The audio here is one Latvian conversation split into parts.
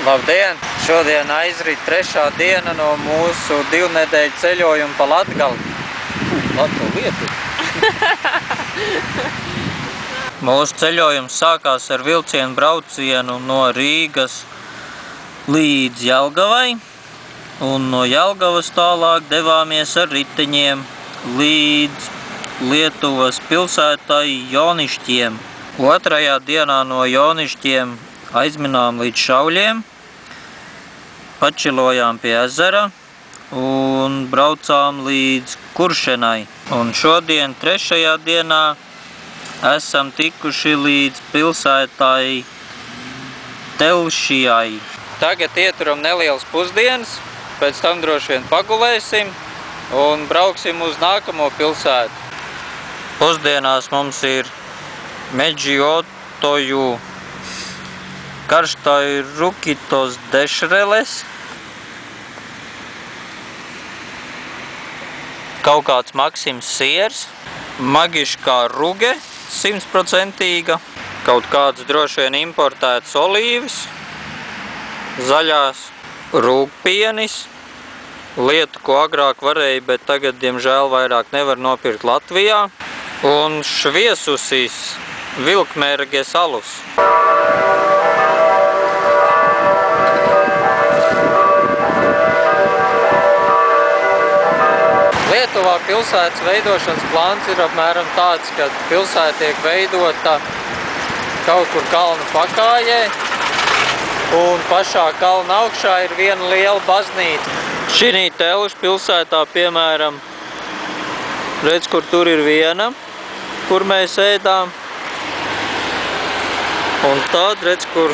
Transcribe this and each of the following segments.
Labdien! Šodien aizrit 3. diena no mūsu 2 nedēļu ceļojuma pa Latgali. Latgali lietu! Mūsu ceļojums sākās ar vilcienu braucienu no Rīgas līdz Jelgavai, un no Jelgavas tālāk devāmies ar riteņiem līdz Lietuvas pilsētai Jonišķiem. 2. dienā no Jonišķiem aizminām līdz Šauļiem, pačilojām pie ezera un braucām līdz Kuršenai. Un šodien 3. dienā esam tikuši līdz pilsētai Telšijai. Tagad ieturam nelielas pusdienas, pēc tam droši vien pagulēsim un brauksim uz nākamo pilsētu. Pusdienās mums ir Medžiotoju karstai rukitos dešreles, kaut kāds Maksims siers, magiškā ruge 100%, kaut kāds droši vien importēts olīvis, zaļās rūkpienis, lietu, ko agrāk varēja, bet tagad, diemžēl, vairāk nevar nopirkt Latvijā, un šviesusis Vilkmērges alus. Lietuvā pilsētas veidošanas plāns ir apmēram tāds, ka pilsēta tiek veidota kaut kur kalna pakājē, un pašā kalna augšā ir viena liela baznīca. Šī Telšu pilsētā, piemēram, redz, kur tur ir viena, kur mēs ēdām, un tad redz, kur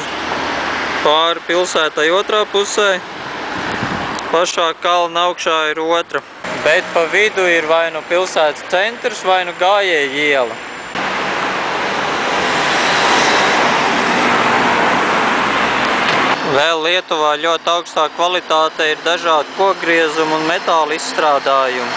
pāri pilsētai otrā pusē, pašā kalna augšā ir otra. Bet pa vidu ir vai nu pilsētas centrs, vai nu gājēju iela. Vēl Lietuvā ļoti augstā kvalitāte ir dažādi kokgriezumu un metāla izstrādājumi.